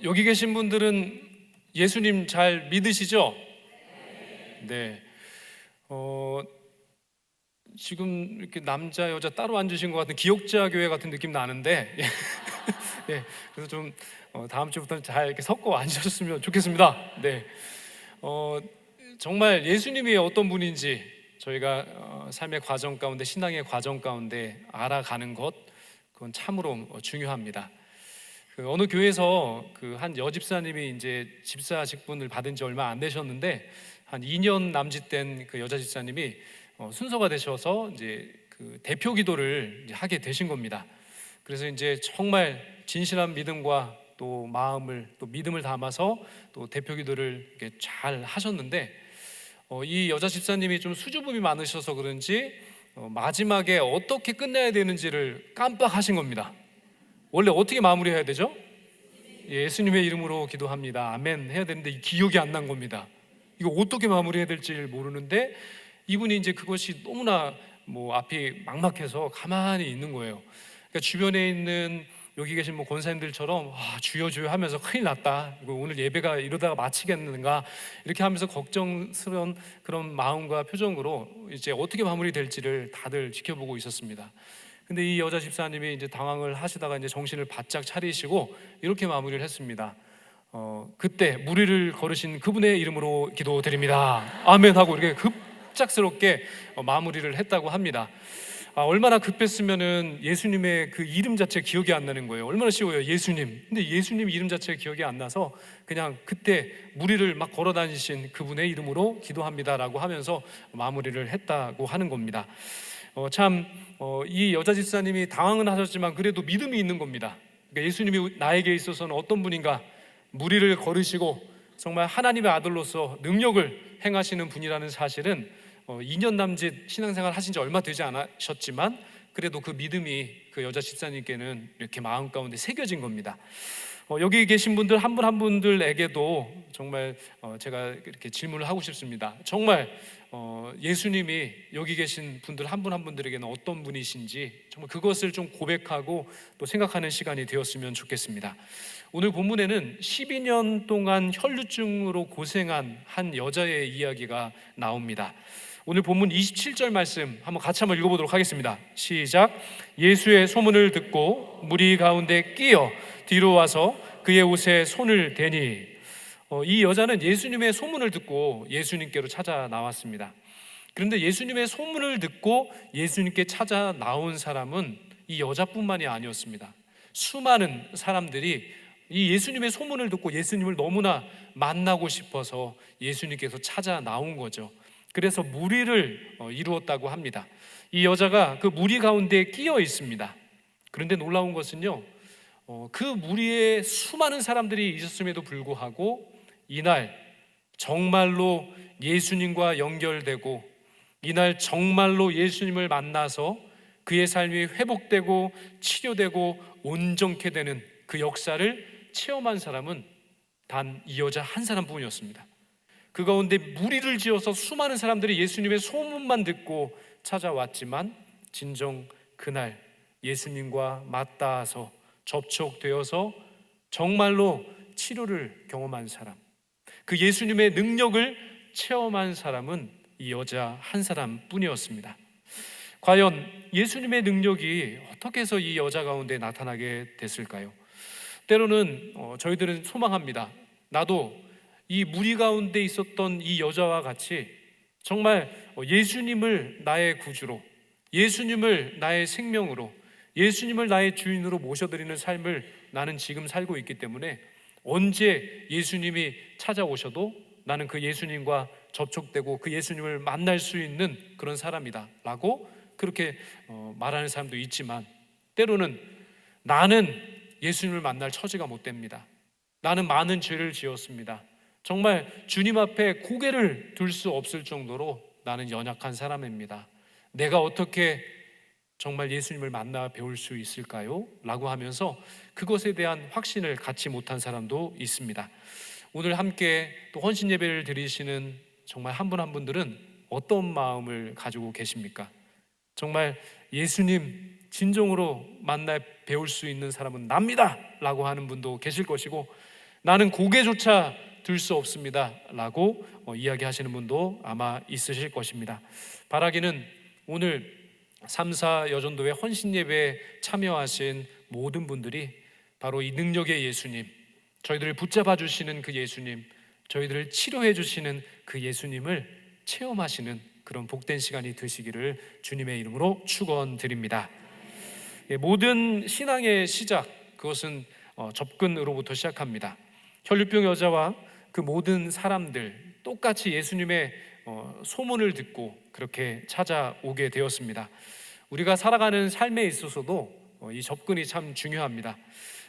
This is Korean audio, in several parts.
여기 계신 분들은 예수님 잘 믿으시죠? 네. 지금 이렇게 남자 여자 따로 앉으신 것 같은 기역자 교회 같은 느낌 나는데, 예, 그래서 좀 다음 주부터는 잘 이렇게 섞어 앉으셨으면 좋겠습니다. 네. 어, 정말 예수님이 어떤 분인지 저희가 삶의 과정 가운데, 신앙의 과정 가운데 알아가는 것, 그건 참으로 중요합니다. 그 어느 교회에서 그 한 여집사님이 이제 집사 직분을 받은 지 얼마 안 되셨는데, 한 2년 남짓된 그 여자 집사님이 순서가 되셔서 이제 그 대표 기도를 이제 하게 되신 겁니다. 그래서 이제 정말 진실한 믿음과 또 마음을 또 믿음을 담아서 또 대표 기도를 이렇게 잘 하셨는데, 이 여자 집사님이 좀 수줍음이 많으셔서 그런지 마지막에 어떻게 끝내야 되는지를 깜빡하신 겁니다. 원래 어떻게 마무리해야 되죠? 예수님의 이름으로 기도합니다, 아멘 해야 되는데 기억이 안 난 겁니다. 이거 어떻게 마무리해야 될지 모르는데 이분이 이제 그것이 너무나 앞이 막막해서 가만히 있는 거예요. 그러니까 주변에 있는 여기 계신 권사님들처럼 주여 주여 하면서 큰일 났다, 이거 오늘 예배가 이러다가 마치겠는가, 이렇게 하면서 걱정스러운 그런 마음과 표정으로 이제 어떻게 마무리될지를 다들 지켜보고 있었습니다. 근데 이 여자 집사님이 이제 당황을 하시다가 이제 정신을 바짝 차리시고 이렇게 마무리를 했습니다. 그때 무리를 걸으신 그분의 이름으로 기도드립니다, 아멘 하고 이렇게 급작스럽게 마무리를 했다고 합니다. 얼마나 급했으면은 예수님의 그 이름 자체 기억이 안 나는 거예요. 얼마나 쉬워요, 예수님. 근데 예수님 이름 자체가 기억이 안 나서 그냥 그때 무리를 막 걸어 다니신 그분의 이름으로 기도합니다라고 하면서 마무리를 했다고 하는 겁니다. 이 여자 집사님이 당황은 하셨지만 그래도 믿음이 있는 겁니다. 그러니까 예수님이 나에게 있어서는 어떤 분인가, 무리를 걸으시고 정말 하나님의 아들로서 능력을 행하시는 분이라는 사실은 2년 남짓 신앙생활 하신 지 얼마 되지 않으셨지만 그래도 그 믿음이 그 여자 집사님께는 이렇게 마음 가운데 새겨진 겁니다. 여기 계신 분들 한 분 한 분들에게도 정말 제가 이렇게 질문을 하고 싶습니다. 정말 예수님이 여기 계신 분들 한 분 한 분들에게는 어떤 분이신지 정말 그것을 좀 고백하고 또 생각하는 시간이 되었으면 좋겠습니다. 오늘 본문에는 12년 동안 혈루증으로 고생한 한 여자의 이야기가 나옵니다. 오늘 본문 27절 말씀 같이 한번 읽어보도록 하겠습니다. 시작. 예수의 소문을 듣고 무리 가운데 끼어 뒤로 와서 그의 옷에 손을 대니, 이 여자는 예수님의 소문을 듣고 예수님께로 찾아 나왔습니다. 그런데 예수님의 소문을 듣고 예수님께 찾아 나온 사람은 이 여자뿐만이 아니었습니다. 수많은 사람들이 이 예수님의 소문을 듣고 예수님을 너무나 만나고 싶어서 예수님께서 찾아 나온 거죠. 그래서 무리를 이루었다고 합니다. 이 여자가 그 무리 가운데 끼어 있습니다. 그런데 놀라운 것은요, 그 무리에 수많은 사람들이 있었음에도 불구하고 이날 정말로 예수님과 연결되고 이날 정말로 예수님을 만나서 그의 삶이 회복되고 치료되고 온전케 되는 그 역사를 체험한 사람은 단 이 여자 한 사람뿐이었습니다. 그 가운데 무리를 지어서 수많은 사람들이 예수님의 소문만 듣고 찾아왔지만 진정 그날 예수님과 맞닿아서 접촉되어서 정말로 치료를 경험한 사람, 그 예수님의 능력을 체험한 사람은 이 여자 한 사람뿐이었습니다. 과연 예수님의 능력이 어떻게 해서 이 여자 가운데 나타나게 됐을까요? 때로는 저희들은 소망합니다. 나도 이 무리 가운데 있었던 이 여자와 같이 정말 예수님을 나의 구주로, 예수님을 나의 생명으로, 예수님을 나의 주인으로 모셔드리는 삶을 나는 지금 살고 있기 때문에 언제 예수님이 찾아오셔도 나는 그 예수님과 접촉되고 그 예수님을 만날 수 있는 그런 사람이다 라고 그렇게 말하는 사람도 있지만, 때로는 나는 예수님을 만날 처지가 못 됩니다. 나는 많은 죄를 지었습니다. 정말 주님 앞에 고개를 들 수 없을 정도로 나는 연약한 사람입니다. 내가 어떻게 정말 예수님을 만나 배울 수 있을까요? 라고 하면서 그것에 대한 확신을 갖지 못한 사람도 있습니다. 오늘 함께 또 헌신 예배를 드리시는 정말 한 분 한 분들은 어떤 마음을 가지고 계십니까? 정말 예수님 진정으로 만나 배울 수 있는 사람은 납니다 라고 하는 분도 계실 것이고, 나는 고개조차 들 수 없습니다 라고 이야기하시는 분도 아마 있으실 것입니다. 바라기는 오늘 3사 여전도회 헌신예배에 참여하신 모든 분들이 바로 이 능력의 예수님, 저희들을 붙잡아 주시는 그 예수님, 저희들을 치료해 주시는 그 예수님을 체험하시는 그런 복된 시간이 되시기를 주님의 이름으로 축원드립니다. 모든 신앙의 시작, 그것은 접근으로부터 시작합니다. 혈류병 여자와 그 모든 사람들 똑같이 예수님의 소문을 듣고 그렇게 찾아오게 되었습니다. 우리가 살아가는 삶에 있어서도 이 접근이 참 중요합니다.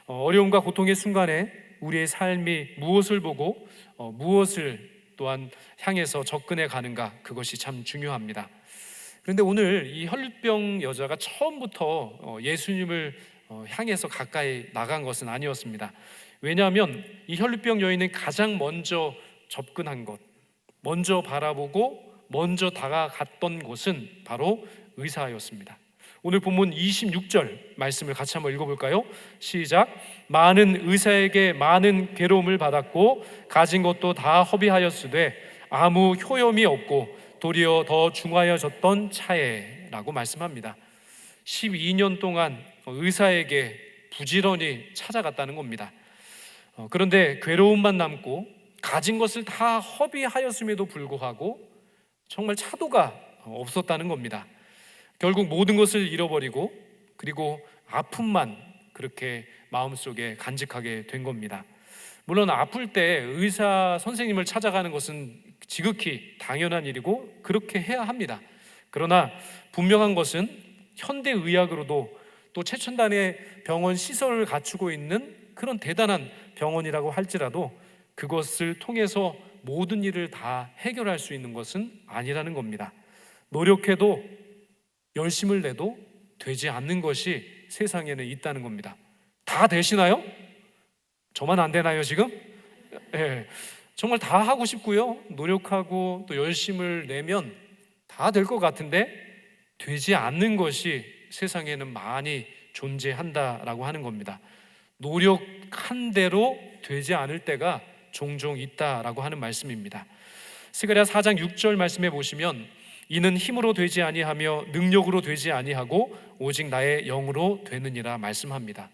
어려움과 고통의 순간에 우리의 삶이 무엇을 보고 무엇을 또한 향해서 접근해 가는가, 그것이 참 중요합니다. 그런데 오늘 이 혈류병 여자가 처음부터 예수님을 향해서 가까이 나간 것은 아니었습니다. 왜냐하면 이 혈류병 여인은 가장 먼저 접근한 것, 먼저 바라보고 먼저 다가갔던 곳은 바로 의사였습니다. 오늘 본문 26절 말씀을 같이 한번 읽어볼까요? 시작. 많은 의사에게 많은 괴로움을 받았고 가진 것도 다 허비하였으되 아무 효염이 없고 도리어 더 중하여졌던 차에 라고 말씀합니다. 12년 동안 의사에게 부지런히 찾아갔다는 겁니다. 그런데 괴로움만 남고 가진 것을 다 허비하였음에도 불구하고 정말 차도가 없었다는 겁니다. 결국 모든 것을 잃어버리고 그리고 아픔만 그렇게 마음속에 간직하게 된 겁니다. 물론 아플 때 의사 선생님을 찾아가는 것은 지극히 당연한 일이고 그렇게 해야 합니다. 그러나 분명한 것은 현대의학으로도 또 최첨단의 병원 시설을 갖추고 있는 그런 대단한 병원이라고 할지라도 그것을 통해서 모든 일을 다 해결할 수 있는 것은 아니라는 겁니다. 노력해도 열심을 내도 되지 않는 것이 세상에는 있다는 겁니다. 다 되시나요? 저만 안 되나요 지금? 네, 정말 다 하고 싶고요, 노력하고 또 열심을 내면 다 될 것 같은데 되지 않는 것이 세상에는 많이 존재한다라고 하는 겁니다. 노력한 대로 되지 않을 때가 종종 있다라고 하는 말씀입니다. 스가랴 4장 6절 말씀에 보시면 이는 힘으로 되지 아니하며 능력으로 되지 아니하고 오직 나의 영으로 되느니라 말씀합니다.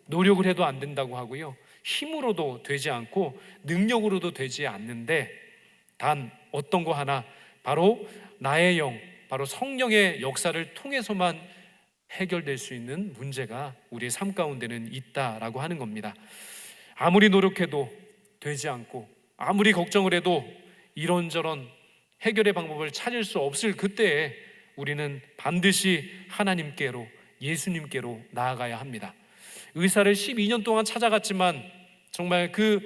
노력을 해도 안 된다고 하고요, 힘으로도 되지 않고 능력으로도 되지 않는데 단 어떤 거 하나, 바로 나의 영, 바로 성령의 역사를 통해서만 해결될 수 있는 문제가 우리의 삶 가운데는 있다라고 하는 겁니다. 아무리 노력해도 되지 않고 아무리 걱정을 해도 이런저런 해결의 방법을 찾을 수 없을 그때에 우리는 반드시 하나님께로, 예수님께로 나아가야 합니다. 의사를 12년 동안 찾아갔지만 정말 그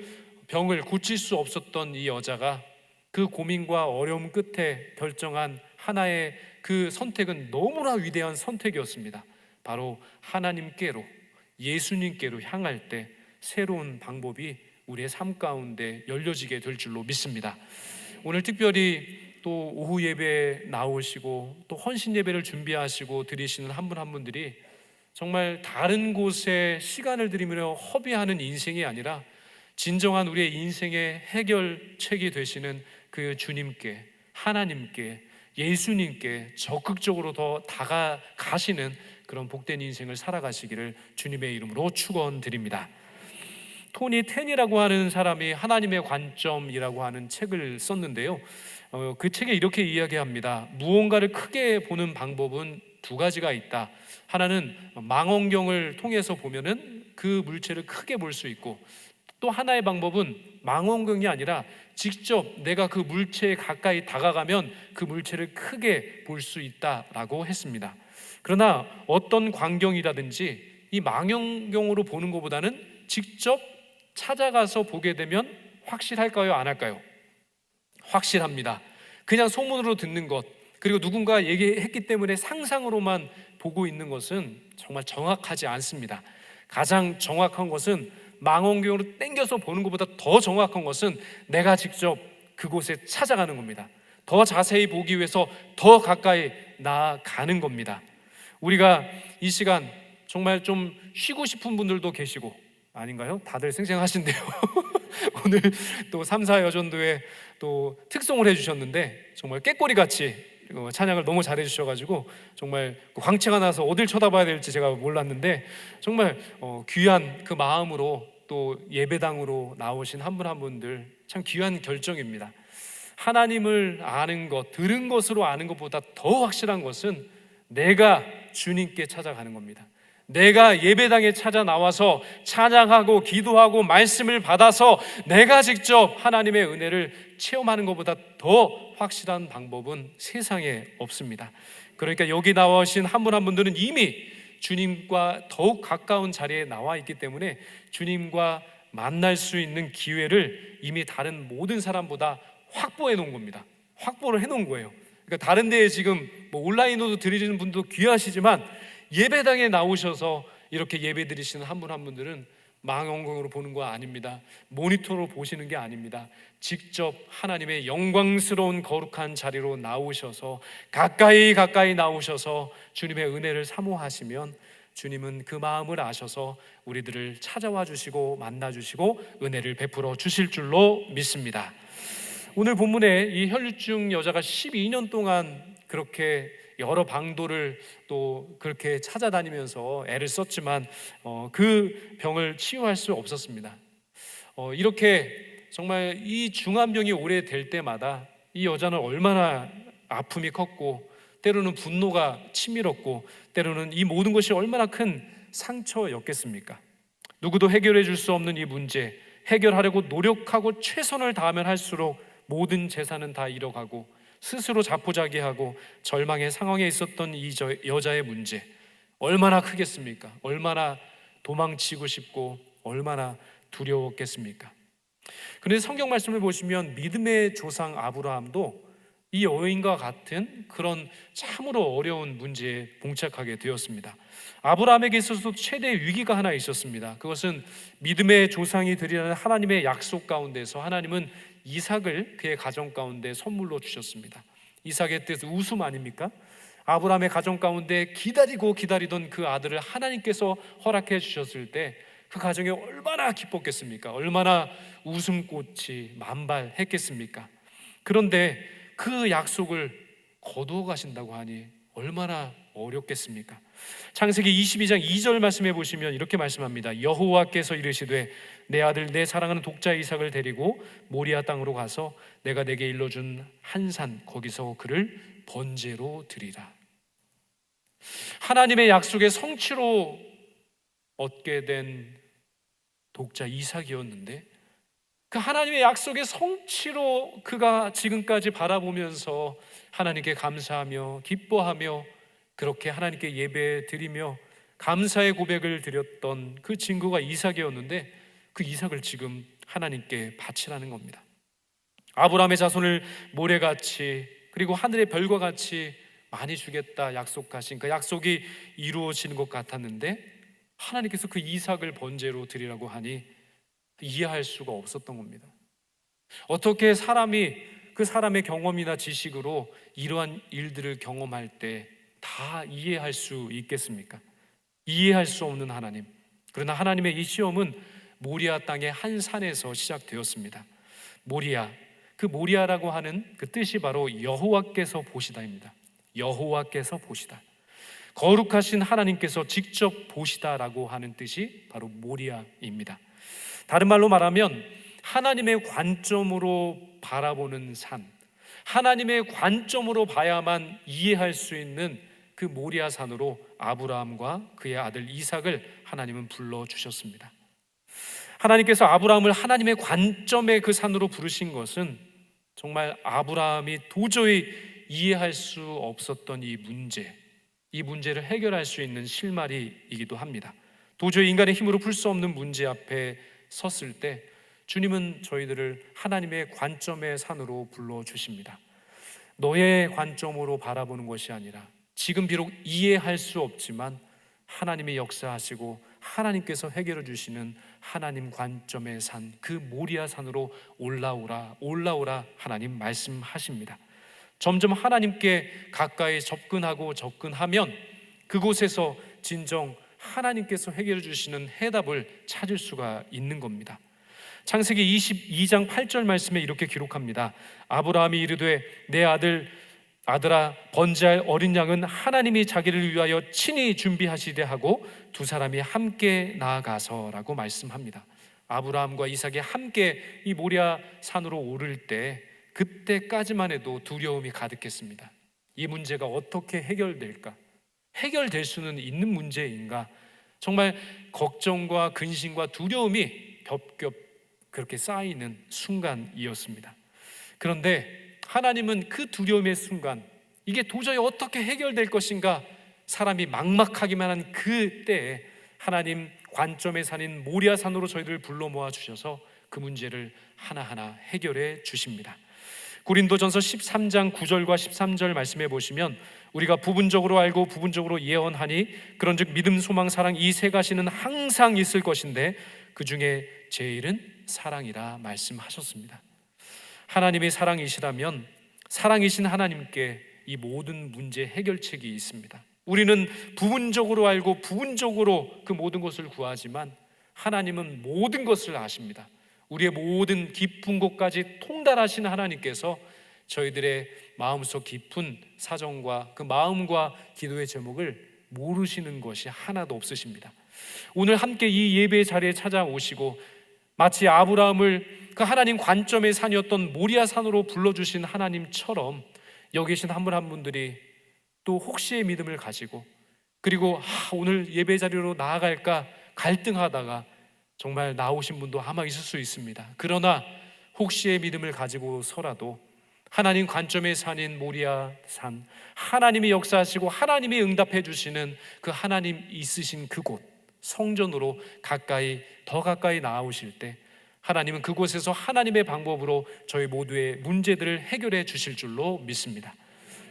병을 고칠 수 없었던 이 여자가 그 고민과 어려움 끝에 결정한 하나의 그 선택은 너무나 위대한 선택이었습니다. 바로 하나님께로, 예수님께로 향할 때 새로운 방법이 우리의 삶 가운데 열려지게 될 줄로 믿습니다. 오늘 특별히 또 오후 예배에 나오시고 또 헌신 예배를 준비하시고 드리시는 한 분 한 분들이 정말 다른 곳에 시간을 들이며 허비하는 인생이 아니라 진정한 우리의 인생의 해결책이 되시는 그 주님께, 하나님께, 예수님께 적극적으로 더 다가가시는 그런 복된 인생을 살아가시기를 주님의 이름으로 축원드립니다. 토니 텐이라고 하는 사람이 하나님의 관점이라고 하는 책을 썼는데요, 그 책에 이렇게 이야기합니다. 무언가를 크게 보는 방법은 두 가지가 있다. 하나는 망원경을 통해서 보면은 그 물체를 크게 볼 수 있고, 또 하나의 방법은 망원경이 아니라 직접 내가 그 물체에 가까이 다가가면 그 물체를 크게 볼 수 있다라고 했습니다. 그러나 어떤 광경이라든지 이 망원경으로 보는 것보다는 직접 찾아가서 보게 되면 확실할까요? 안 할까요? 확실합니다. 그냥 소문으로 듣는 것, 그리고 누군가 얘기했기 때문에 상상으로만 보고 있는 것은 정말 정확하지 않습니다. 가장 정확한 것은 망원경으로 당겨서 보는 것보다 더 정확한 것은 내가 직접 그곳에 찾아가는 겁니다. 더 자세히 보기 위해서 더 가까이 나아가는 겁니다. 우리가 이 시간 정말 좀 쉬고 싶은 분들도 계시고, 아닌가요? 다들 생생하신데요. 오늘 또 3, 4 여전도에 또 특송을 해주셨는데 정말 깨꼬리같이 찬양을 너무 잘해 주셔가지고 정말 광채가 나서 어딜 쳐다봐야 될지 제가 몰랐는데 정말 귀한 그 마음으로 또 예배당으로 나오신 한 분 한 분들 참 귀한 결정입니다. 하나님을 아는 것, 들은 것으로 아는 것보다 더 확실한 것은 내가 주님께 찾아가는 겁니다. 내가 예배당에 찾아 나와서 찬양하고 기도하고 말씀을 받아서 내가 직접 하나님의 은혜를 체험하는 것보다 더 확실한 방법은 세상에 없습니다. 그러니까 여기 나오신 한 분 한 분들은 이미 주님과 더욱 가까운 자리에 나와 있기 때문에 주님과 만날 수 있는 기회를 이미 다른 모든 사람보다 확보해 놓은 겁니다. 확보를 해 놓은 거예요. 그러니까 다른 데에 지금 온라인으로 드리는 분도 귀하시지만 예배당에 나오셔서 이렇게 예배 드리시는 한 분 한 분들은 망원경으로 보는 거 아닙니다. 모니터로 보시는 게 아닙니다. 직접 하나님의 영광스러운 거룩한 자리로 나오셔서 가까이 나오셔서 주님의 은혜를 사모하시면 주님은 그 마음을 아셔서 우리들을 찾아와 주시고 만나 주시고 은혜를 베풀어 주실 줄로 믿습니다. 오늘 본문에 이 혈류증 여자가 12년 동안 그렇게 여러 방도를 또 그렇게 찾아다니면서 애를 썼지만 그 병을 치유할 수 없었습니다. 이렇게 정말 이 중환병이 오래될 때마다 이 여자는 얼마나 아픔이 컸고 때로는 분노가 치밀었고 때로는 이 모든 것이 얼마나 큰 상처였겠습니까? 누구도 해결해 줄 수 없는 이 문제, 해결하려고 노력하고 최선을 다하면 할수록 모든 재산은 다 잃어가고 스스로 자포자기하고 절망의 상황에 있었던 이 여자의 문제 얼마나 크겠습니까? 얼마나 도망치고 싶고 얼마나 두려웠겠습니까? 그런데 성경 말씀을 보시면 믿음의 조상 아브라함도 이 여인과 같은 그런 참으로 어려운 문제에 봉착하게 되었습니다. 아브라함에게 있어서도 최대 위기가 하나 있었습니다. 그것은 믿음의 조상이 되리라는 하나님의 약속 가운데서 하나님은 이삭을 그의 가정 가운데 선물로 주셨습니다. 이삭의 뜻 웃음 아닙니까? 아브라함의 가정 가운데 기다리던 그 아들을 하나님께서 허락해 주셨을 때 그 가정이 얼마나 기뻤겠습니까? 얼마나 웃음꽃이 만발했겠습니까? 그런데 그 약속을 거두어 가신다고 하니 얼마나 어렵겠습니까? 창세기 22장 2절 말씀해 보시면 이렇게 말씀합니다. 여호와께서 이르시되 내 아들 내 사랑하는 독자 이삭을 데리고 모리아 땅으로 가서 내가 내게 일러준 한 산 거기서 그를 번제로 드리라. 하나님의 약속의 성취로 얻게 된 독자 이삭이었는데 그 하나님의 약속의 성취로 그가 지금까지 바라보면서 하나님께 감사하며 기뻐하며 그렇게 하나님께 예배 드리며 감사의 고백을 드렸던 그 친구가 이삭이었는데 그 이삭을 지금 하나님께 바치라는 겁니다. 아브라함의 자손을 모래같이 그리고 하늘의 별과 같이 많이 주겠다 약속하신 그 약속이 이루어지는 것 같았는데 하나님께서 그 이삭을 번제로 드리라고 하니 이해할 수가 없었던 겁니다. 어떻게 사람이 그 사람의 경험이나 지식으로 이러한 일들을 경험할 때 다 이해할 수 있겠습니까? 이해할 수 없는 하나님. 그러나 하나님의 이 시험은 모리아 땅의 한 산에서 시작되었습니다. 모리아, 그 모리아라고 하는 그 뜻이 바로 여호와께서 보시다입니다. 여호와께서 보시다. 거룩하신 하나님께서 직접 보시다라고 하는 뜻이 바로 모리아입니다. 다른 말로 말하면 하나님의 관점으로 바라보는 산, 하나님의 관점으로 봐야만 이해할 수 있는 그 모리아 산으로 아브라함과 그의 아들 이삭을 하나님은 불러주셨습니다. 하나님께서 아브라함을 하나님의 관점의 그 산으로 부르신 것은 정말 아브라함이 도저히 이해할 수 없었던 이 문제를 해결할 수 있는 실마리이기도 합니다. 도저히 인간의 힘으로 풀 수 없는 문제 앞에 섰을 때 주님은 저희들을 하나님의 관점의 산으로 불러주십니다. 너의 관점으로 바라보는 것이 아니라 지금 비록 이해할 수 없지만 하나님이 역사하시고 하나님께서 해결해 주시는 하나님 관점의 산, 그 모리아 산으로 올라오라 하나님 말씀하십니다. 점점 하나님께 가까이 접근하면 그곳에서 진정 하나님께서 해결해 주시는 해답을 찾을 수가 있는 겁니다. 창세기 22장 8절 말씀에 이렇게 기록합니다. 아브라함이 이르되 내 아들아 번제할 어린 양은 하나님이 자기를 위하여 친히 준비하시되 하고 두 사람이 함께 나아가서라고 말씀합니다. 아브라함과 이삭이 함께 이 모리아 산으로 오를 때 그때까지만 해도 두려움이 가득했습니다. 이 문제가 어떻게 해결될까? 해결될 수는 있는 문제인가? 정말 걱정과 근심과 두려움이 겹겹 그렇게 쌓이는 순간이었습니다. 그런데 하나님은 그 두려움의 순간, 이게 도저히 어떻게 해결될 것인가 사람이 막막하기만 한 그때에 하나님 관점의 산인 모리아산으로 저희들을 불러 모아 주셔서 그 문제를 하나하나 해결해 주십니다. 고린도전서 13장 9절과 13절 말씀해 보시면 우리가 부분적으로 알고 부분적으로 예언하니 그런즉 믿음, 소망, 사랑 이 세 가지는 항상 있을 것인데 그 중에 제일은 사랑이라 말씀하셨습니다. 하나님이 사랑이시라면 사랑이신 하나님께 이 모든 문제 해결책이 있습니다. 우리는 부분적으로 알고 부분적으로 그 모든 것을 구하지만 하나님은 모든 것을 아십니다. 우리의 모든 깊은 곳까지 통달하신 하나님께서 저희들의 마음속 깊은 사정과 그 마음과 기도의 제목을 모르시는 것이 하나도 없으십니다. 오늘 함께 이 예배 자리에 찾아오시고 마치 아브라함을 그 하나님 관점의 산이었던 모리아 산으로 불러주신 하나님처럼 여기 계신 한 분 한 분들이 또 혹시의 믿음을 가지고 그리고 오늘 예배 자리로 나아갈까 갈등하다가 정말 나오신 분도 아마 있을 수 있습니다. 그러나 혹시의 믿음을 가지고서라도 하나님 관점의 산인 모리아 산, 하나님이 역사하시고 하나님이 응답해 주시는 그 하나님 있으신 그곳 성전으로 더 가까이 나아오실 때 하나님은 그곳에서 하나님의 방법으로 저희 모두의 문제들을 해결해 주실 줄로 믿습니다.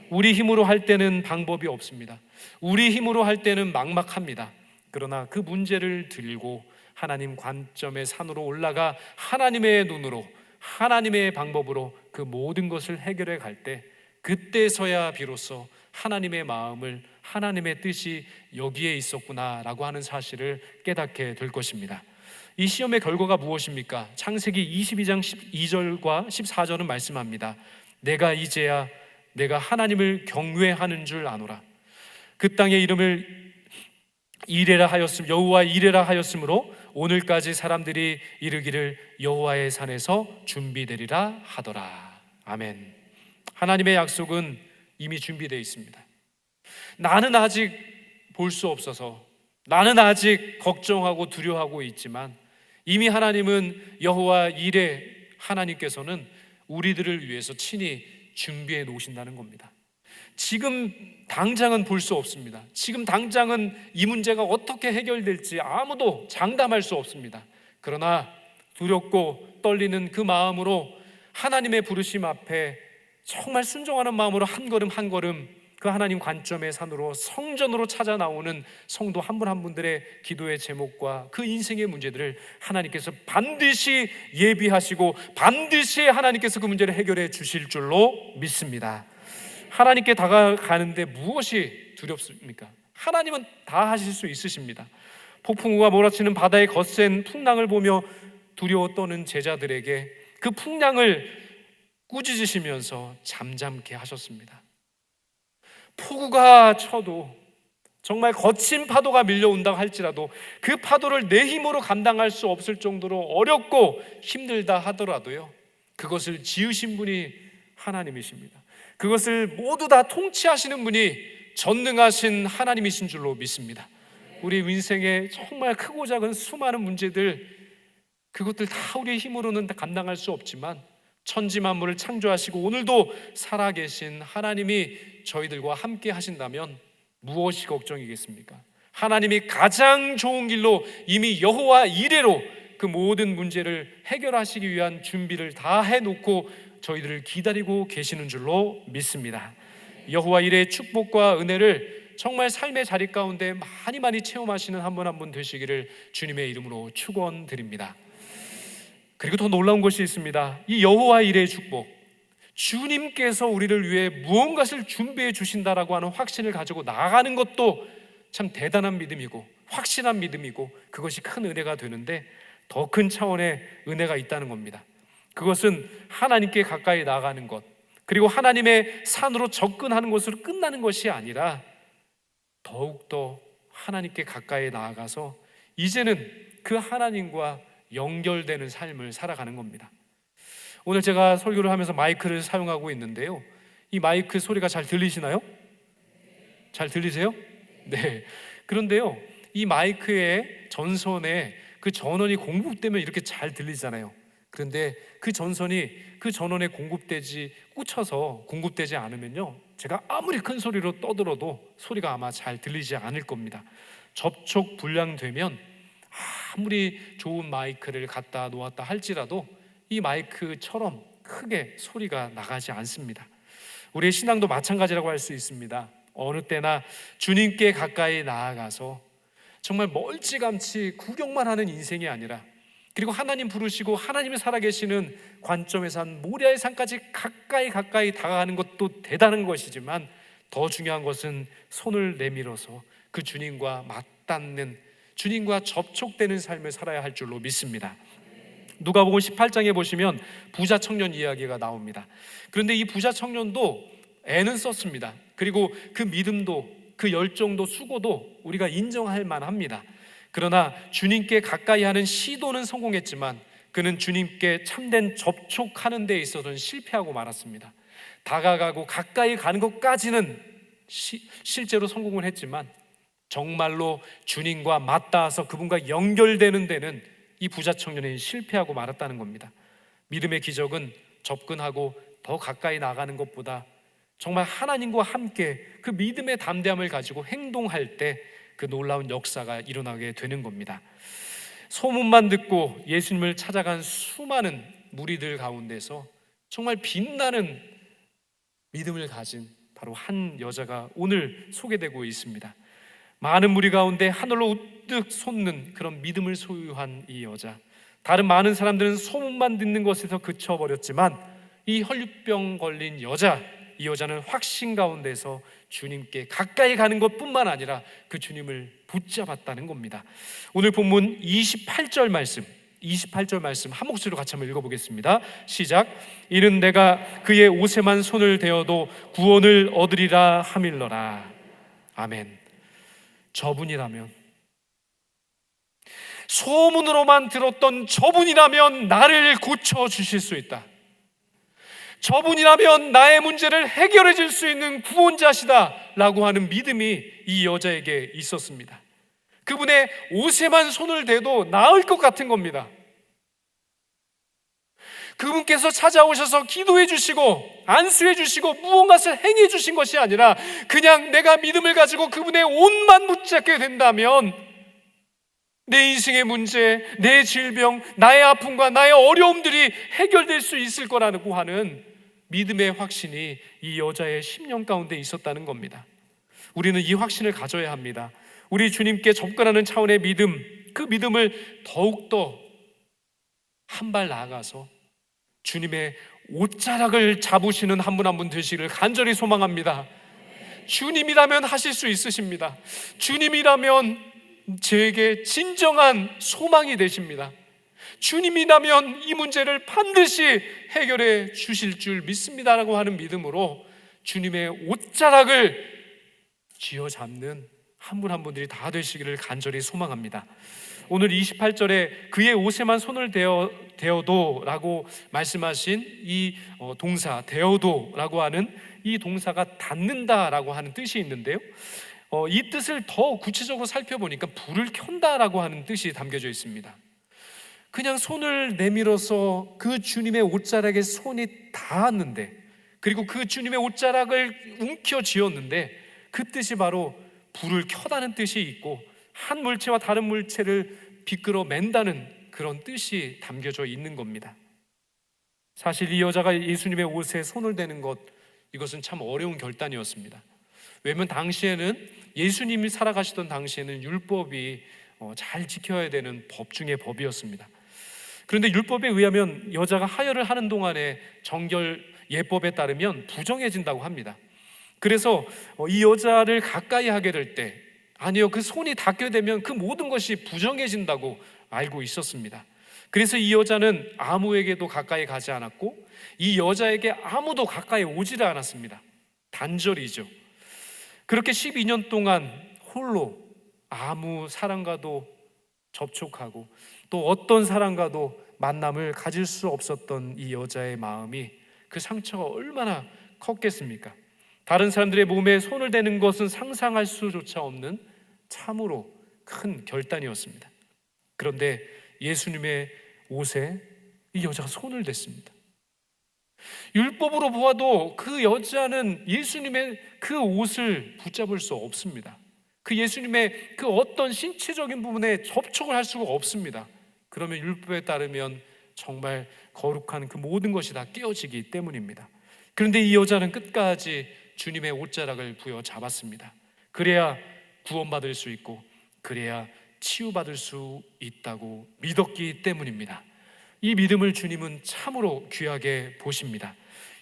우리 힘으로 할 때는 방법이 없습니다. 우리 힘으로 할 때는 막막합니다. 그러나 그 문제를 들고 하나님 관점의 산으로 올라가 하나님의 눈으로 하나님의 방법으로 그 모든 것을 해결해 갈 때 그때서야 비로소 하나님의 마음을 하나님의 뜻이 여기에 있었구나라고 하는 사실을 깨닫게 될 것입니다. 이 시험의 결과가 무엇입니까? 창세기 22장 12절과 14절은 말씀합니다. 내가 이제야 내가 하나님을 경외하는 줄 아노라. 그 땅의 이름을 여호와 이레라 하였으므로 오늘까지 사람들이 이르기를 여호와의 산에서 준비되리라 하더라. 아멘. 하나님의 약속은 이미 준비되어 있습니다. 나는 아직 볼 수 없어서 나는 아직 걱정하고 두려워하고 있지만 이미 하나님은 여호와 이레 하나님께서는 우리들을 위해서 친히 준비해 놓으신다는 겁니다. 지금 당장은 볼 수 없습니다. 지금 당장은 이 문제가 어떻게 해결될지 아무도 장담할 수 없습니다. 그러나 두렵고 떨리는 그 마음으로 하나님의 부르심 앞에 정말 순종하는 마음으로 한 걸음 한 걸음 그 하나님 관점의 산으로 성전으로 찾아 나오는 성도 한 분 한 분들의 기도의 제목과 그 인생의 문제들을 하나님께서 반드시 예비하시고 반드시 하나님께서 그 문제를 해결해 주실 줄로 믿습니다. 하나님께 다가가는데 무엇이 두렵습니까? 하나님은 다 하실 수 있으십니다. 폭풍우가 몰아치는 바다의 거센 풍랑을 보며 두려워 떠는 제자들에게 그 풍랑을 꾸짖으시면서 잠잠케 하셨습니다. 폭우가 쳐도 정말 거친 파도가 밀려온다고 할지라도 그 파도를 내 힘으로 감당할 수 없을 정도로 어렵고 힘들다 하더라도요, 그것을 지으신 분이 하나님이십니다. 그것을 모두 다 통치하시는 분이 전능하신 하나님이신 줄로 믿습니다. 우리 인생에 정말 크고 작은 수많은 문제들, 그것들 다 우리의 힘으로는 감당할 수 없지만 천지 만물을 창조하시고 오늘도 살아계신 하나님이 저희들과 함께 하신다면 무엇이 걱정이겠습니까? 하나님이 가장 좋은 길로 이미 여호와 이레로 그 모든 문제를 해결하시기 위한 준비를 다 해놓고 저희들을 기다리고 계시는 줄로 믿습니다. 여호와 이레의 축복과 은혜를 정말 삶의 자리 가운데 많이 체험하시는 한 분 한 분 되시기를 주님의 이름으로 축원드립니다. 그리고 더 놀라운 것이 있습니다. 이 여호와 이레의 축복, 주님께서 우리를 위해 무언가를 준비해 주신다라고 하는 확신을 가지고 나아가는 것도 참 대단한 믿음이고 확실한 믿음이고 그것이 큰 은혜가 되는데, 더 큰 차원의 은혜가 있다는 겁니다. 그것은 하나님께 가까이 나아가는 것, 그리고 하나님의 산으로 접근하는 것으로 끝나는 것이 아니라 더욱더 하나님께 가까이 나아가서 이제는 그 하나님과 연결되는 삶을 살아가는 겁니다. 오늘 제가 설교를 하면서 마이크를 사용하고 있는데요, 이 마이크 소리가 잘 들리시나요? 잘 들리세요? 네. 그런데요, 이 마이크의 전선에 그 전원이 공급되면 이렇게 잘 들리잖아요. 그런데 그 전원에 꽂혀서 공급되지 않으면요, 제가 아무리 큰 소리로 떠들어도 소리가 아마 잘 들리지 않을 겁니다. 접촉 불량되면 아무리 좋은 마이크를 갖다 놓았다 할지라도 이 마이크처럼 크게 소리가 나가지 않습니다. 우리의 신앙도 마찬가지라고 할 수 있습니다. 어느 때나 주님께 가까이 나아가서 정말 멀찌감치 구경만 하는 인생이 아니라, 그리고 하나님 부르시고 하나님이 살아계시는 관점에서 한 모리아의 산까지 가까이 다가가는 것도 대단한 것이지만, 더 중요한 것은 손을 내밀어서 그 주님과 맞닿는, 주님과 접촉되는 삶을 살아야 할 줄로 믿습니다. 누가복음 18장에 보시면 부자 청년 이야기가 나옵니다. 그런데 이 부자 청년도 애는 썼습니다. 그리고 그 믿음도, 그 열정도, 수고도 우리가 인정할 만합니다. 그러나 주님께 가까이 하는 시도는 성공했지만 그는 주님께 참된 접촉하는 데 있어서는 실패하고 말았습니다. 다가가고 가까이 가는 것까지는 실제로 성공을 했지만 정말로 주님과 맞닿아서 그분과 연결되는 데는 이 부자 청년이 실패하고 말았다는 겁니다. 믿음의 기적은 접근하고 더 가까이 나가는 것보다 정말 하나님과 함께 그 믿음의 담대함을 가지고 행동할 때 그 놀라운 역사가 일어나게 되는 겁니다. 소문만 듣고 예수님을 찾아간 수많은 무리들 가운데서 정말 빛나는 믿음을 가진 바로 한 여자가 오늘 소개되고 있습니다. 많은 무리 가운데 하늘로 우뚝 솟는 그런 믿음을 소유한 이 여자, 다른 많은 사람들은 소문만 듣는 것에서 그쳐버렸지만 이 혈류병 걸린 여자, 이 여자는 확신 가운데서 주님께 가까이 가는 것뿐만 아니라 그 주님을 붙잡았다는 겁니다. 오늘 본문 28절 말씀 한 목소리로 같이 한번 읽어보겠습니다. 시작. 이는 내가 그의 옷에만 손을 대어도 구원을 얻으리라 하밀러라. 아멘. 저분이라면, 소문으로만 들었던 저분이라면 나를 고쳐주실 수 있다. 저분이라면 나의 문제를 해결해 줄 수 있는 구원자시다 라고 하는 믿음이 이 여자에게 있었습니다. 그분의 옷에만 손을 대도 나을 것 같은 겁니다. 그분께서 찾아오셔서 기도해 주시고 안수해 주시고 무언가를 행해 주신 것이 아니라 그냥 내가 믿음을 가지고 그분의 옷만 붙잡게 된다면 내 인생의 문제, 내 질병, 나의 아픔과 나의 어려움들이 해결될 수 있을 거라고 하는 믿음의 확신이 이 여자의 심령 가운데 있었다는 겁니다. 우리는 이 확신을 가져야 합니다. 우리 주님께 접근하는 차원의 믿음, 그 믿음을 더욱더 한 발 나아가서 주님의 옷자락을 잡으시는 한 분 한 분 되시기를 간절히 소망합니다. 주님이라면 하실 수 있으십니다. 주님이라면 제게 진정한 소망이 되십니다. 주님이라면 이 문제를 반드시 해결해 주실 줄 믿습니다라고 하는 믿음으로 주님의 옷자락을 쥐어잡는 한 분 한 분들이 다 되시기를 간절히 소망합니다. 오늘 28절에 그의 옷에만 손을 대어도 라고 말씀하신 이 동사, 대어도 라고 하는 이 동사가 닿는다라고 하는 뜻이 있는데요, 이 뜻을 더 구체적으로 살펴보니까 불을 켠다라고 하는 뜻이 담겨져 있습니다. 그냥 손을 내밀어서 그 주님의 옷자락에 손이 닿았는데, 그리고 그 주님의 옷자락을 움켜쥐었는데 그 뜻이 바로 불을 켜다는 뜻이 있고 한 물체와 다른 물체를 비끄러 맨다는 그런 뜻이 담겨져 있는 겁니다. 사실 이 여자가 예수님의 옷에 손을 대는 것, 이것은 참 어려운 결단이었습니다. 왜냐하면 당시에는, 예수님이 살아가시던 당시에는 율법이 잘 지켜야 되는 법 중의 법이었습니다. 그런데 율법에 의하면 여자가 하혈을 하는 동안에 정결 예법에 따르면 부정해진다고 합니다. 그래서 이 여자를 가까이 하게 될 때, 아니요, 그 손이 닿게 되면 그 모든 것이 부정해진다고 알고 있었습니다. 그래서 이 여자는 아무에게도 가까이 가지 않았고 이 여자에게 아무도 가까이 오지를 않았습니다. 단절이죠. 그렇게 12년 동안 홀로 아무 사람과도 접촉하고 또 어떤 사람과도 만남을 가질 수 없었던 이 여자의 마음이, 그 상처가 얼마나 컸겠습니까? 다른 사람들의 몸에 손을 대는 것은 상상할 수조차 없는 참으로 큰 결단이었습니다. 그런데 예수님의 옷에 이 여자가 손을 댔습니다. 율법으로 보아도 그 여자는 예수님의 그 옷을 붙잡을 수 없습니다. 그 예수님의 그 어떤 신체적인 부분에 접촉을 할 수가 없습니다. 그러면 율법에 따르면 정말 거룩한 그 모든 것이 다 깨어지기 때문입니다. 그런데 이 여자는 끝까지 주님의 옷자락을 부여잡았습니다. 그래야 구원받을 수 있고 그래야 치유받을 수 있다고 믿었기 때문입니다. 이 믿음을 주님은 참으로 귀하게 보십니다.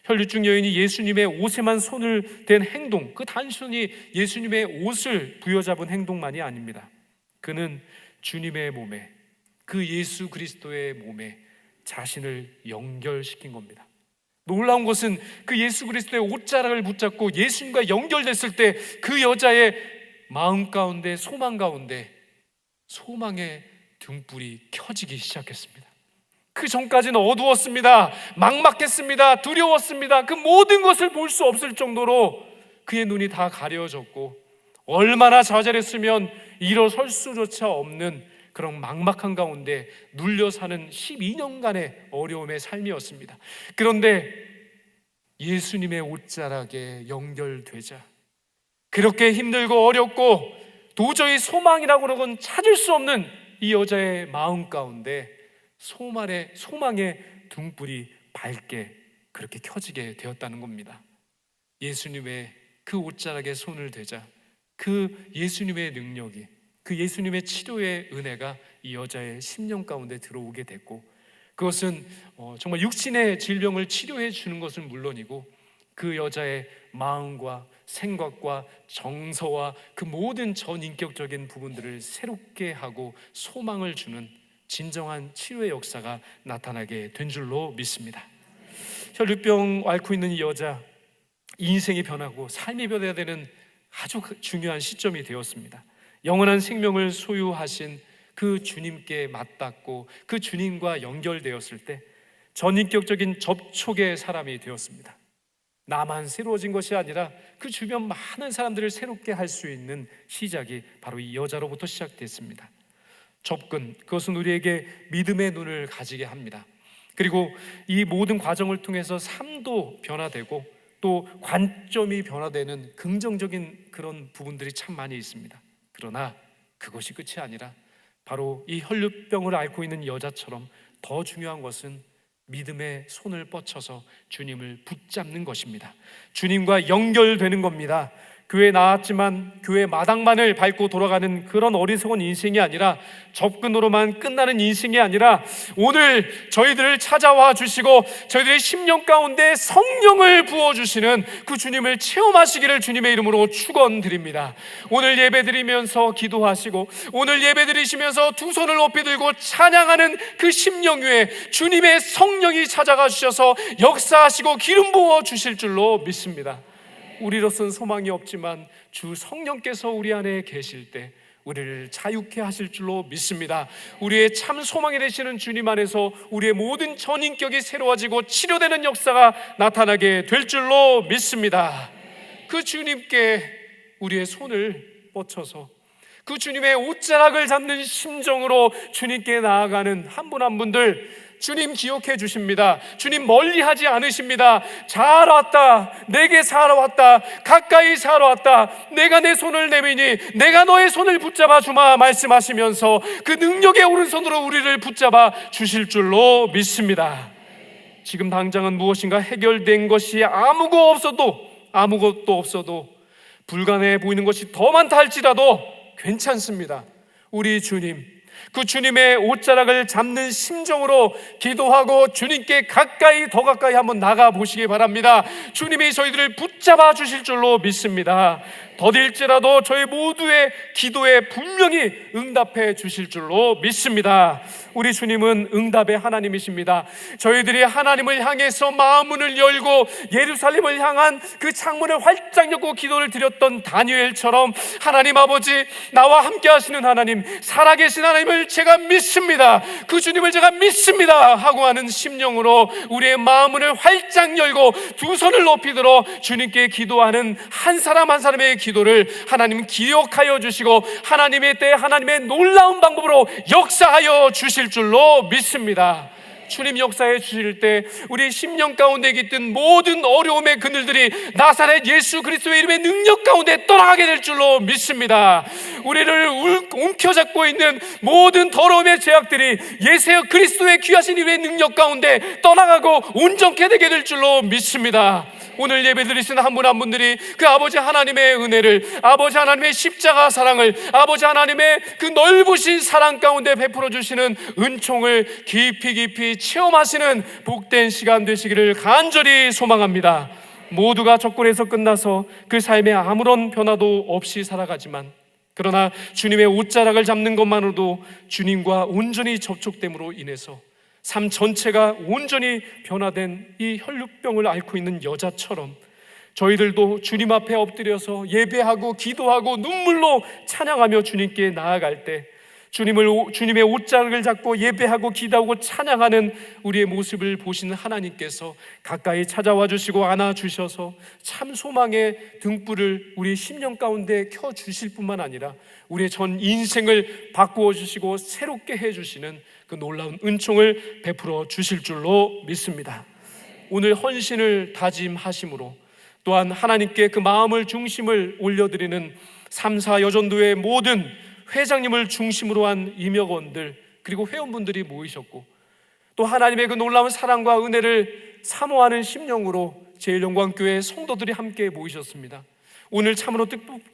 혈류증 여인이 예수님의 옷에만 손을 댄 행동, 그 단순히 예수님의 옷을 부여잡은 행동만이 아닙니다. 그는 주님의 몸에, 그 예수 그리스도의 몸에 자신을 연결시킨 겁니다. 놀라운 것은 그 예수 그리스도의 옷자락을 붙잡고 예수님과 연결됐을 때 그 여자의 마음 가운데, 소망 가운데 소망의 등불이 켜지기 시작했습니다. 그 전까지는 어두웠습니다. 막막했습니다. 두려웠습니다. 그 모든 것을 볼 수 없을 정도로 그의 눈이 다 가려졌고 얼마나 좌절했으면 일어설 수조차 없는 그런 막막한 가운데 눌려 사는 12년간의 어려움의 삶이었습니다. 그런데 예수님의 옷자락에 연결되자 그렇게 힘들고 어렵고 도저히 소망이라고는 건 찾을 수 없는 이 여자의 마음 가운데 소망의 등불이 밝게 그렇게 켜지게 되었다는 겁니다. 예수님의 그 옷자락에 손을 대자 그 예수님의 능력이, 그 예수님의 치료의 은혜가 이 여자의 심령 가운데 들어오게 됐고, 그것은 정말 육신의 질병을 치료해 주는 것은 물론이고 그 여자의 마음과 생각과 정서와 그 모든 전인격적인 부분들을 새롭게 하고 소망을 주는 진정한 치유의 역사가 나타나게 된 줄로 믿습니다. 혈류병 앓고 있는 이 여자, 인생이 변하고 삶이 변해야 되는 아주 중요한 시점이 되었습니다. 영원한 생명을 소유하신 그 주님께 맞닿고 그 주님과 연결되었을 때 전인격적인 접촉의 사람이 되었습니다. 나만 새로워진 것이 아니라 그 주변 많은 사람들을 새롭게 할 수 있는 시작이 바로 이 여자로부터 시작됐습니다. 접근, 그것은 우리에게 믿음의 눈을 가지게 합니다. 그리고 이 모든 과정을 통해서 삶도 변화되고 또 관점이 변화되는 긍정적인 그런 부분들이 참 많이 있습니다. 그러나 그것이 끝이 아니라 바로 이 혈류병을 앓고 있는 여자처럼 더 중요한 것은 믿음의 손을 뻗쳐서 주님을 붙잡는 것입니다. 주님과 연결되는 겁니다. 교회에 나왔지만 교회 마당만을 밟고 돌아가는 그런 어리석은 인생이 아니라, 접근으로만 끝나는 인생이 아니라 오늘 저희들을 찾아와 주시고 저희들의 심령 가운데 성령을 부어주시는 그 주님을 체험하시기를 주님의 이름으로 축원드립니다. 오늘 예배드리면서 기도하시고 오늘 예배드리시면서 두 손을 높이 들고 찬양하는 그 심령 위에 주님의 성령이 찾아가 주셔서 역사하시고 기름 부어 주실 줄로 믿습니다. 우리로서는 소망이 없지만 주 성령께서 우리 안에 계실 때 우리를 자유케 하실 줄로 믿습니다. 우리의 참 소망이 되시는 주님 안에서 우리의 모든 전인격이 새로워지고 치료되는 역사가 나타나게 될 줄로 믿습니다. 그 주님께 우리의 손을 뻗쳐서 그 주님의 옷자락을 잡는 심정으로 주님께 나아가는 한 분 한 분들 주님 기억해 주십니다. 주님 멀리하지 않으십니다. 잘 왔다, 내게 살아왔다, 가까이 살아왔다, 내가 내 손을 내미니 내가 너의 손을 붙잡아 주마 말씀하시면서 그 능력의 오른손으로 우리를 붙잡아 주실 줄로 믿습니다. 지금 당장은 무엇인가 해결된 것이 아무것도 없어도 불가능해 보이는 것이 더 많다 할지라도 괜찮습니다. 우리 주님, 그 주님의 옷자락을 잡는 심정으로 기도하고 주님께 더 가까이 한번 나가 보시기 바랍니다. 주님이 저희들을 붙잡아 주실 줄로 믿습니다. 더딜지라도 저희 모두의 기도에 분명히 응답해 주실 줄로 믿습니다. 우리 주님은 응답의 하나님이십니다. 저희들이 하나님을 향해서 마음문을 열고 예루살렘을 향한 그 창문을 활짝 열고 기도를 드렸던 다니엘처럼, 하나님 아버지, 나와 함께 하시는 하나님, 살아계신 하나님을 제가 믿습니다, 그 주님을 제가 믿습니다 하고 하는 심령으로 우리의 마음문을 활짝 열고 두 손을 높이 들어 주님께 기도하는 한 사람 한 사람의 기도를 하나님 기억하여 주시고 하나님의 때 하나님의 놀라운 방법으로 역사하여 주실 줄로 믿습니다. 주님 역사해 주실 때 우리 심령 가운데 깃든 모든 어려움의 그늘들이 나사렛 예수 그리스도의 이름의 능력 가운데 떠나가게 될 줄로 믿습니다. 우리를 움켜잡고 있는 모든 더러움의 죄악들이 예수 그리스도의 귀하신 이름의 능력 가운데 떠나가고 온전케 되게 될 줄로 믿습니다. 오늘 예배드리시는 한 분 한 분들이 그 아버지 하나님의 은혜를, 아버지 하나님의 십자가 사랑을, 아버지 하나님의 그 넓으신 사랑 가운데 베풀어 주시는 은총을 깊이 체험하시는 복된 시간 되시기를 간절히 소망합니다. 모두가 적군에서 끝나서 그 삶에 아무런 변화도 없이 살아가지만, 그러나 주님의 옷자락을 잡는 것만으로도 주님과 온전히 접촉됨으로 인해서 삶 전체가 온전히 변화된 이 혈루병을 앓고 있는 여자처럼 저희들도 주님 앞에 엎드려서 예배하고 기도하고 눈물로 찬양하며 주님께 나아갈 때 주님의 옷자락을 잡고 예배하고 기도하고 찬양하는 우리의 모습을 보시는 하나님께서 가까이 찾아와 주시고 안아주셔서 참 소망의 등불을 우리 심령 가운데 켜주실 뿐만 아니라 우리의 전 인생을 바꾸어 주시고 새롭게 해주시는 그 놀라운 은총을 베풀어 주실 줄로 믿습니다. 오늘 헌신을 다짐하심으로, 또한 하나님께 그 마음을 중심을 올려드리는 3사 여전도의 모든 회장님을 중심으로 한 임역원들 그리고 회원분들이 모이셨고, 또 하나님의 그 놀라운 사랑과 은혜를 사모하는 심령으로 제일영광교회 성도들이 함께 모이셨습니다. 오늘 참으로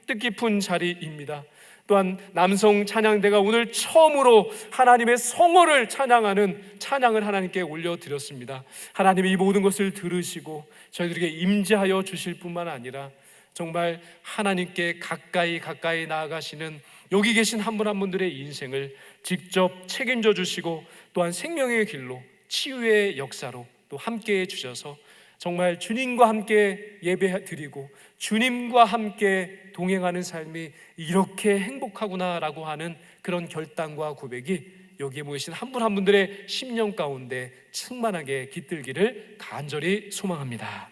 뜻깊은 자리입니다. 또한 남성 찬양대가 오늘 처음으로 하나님의 성호를 찬양하는 찬양을 하나님께 올려드렸습니다. 하나님이 이 모든 것을 들으시고 저희들에게 임재하여 주실 뿐만 아니라 정말 하나님께 가까이 나아가시는 여기 계신 한 분 한 분들의 인생을 직접 책임져 주시고, 또한 생명의 길로 치유의 역사로 또 함께해 주셔서 정말 주님과 함께 예배 드리고 주님과 함께 동행하는 삶이 이렇게 행복하구나라고 하는 그런 결단과 고백이 여기에 모이신 한 분 한 분들의 심령 가운데 충만하게 깃들기를 간절히 소망합니다.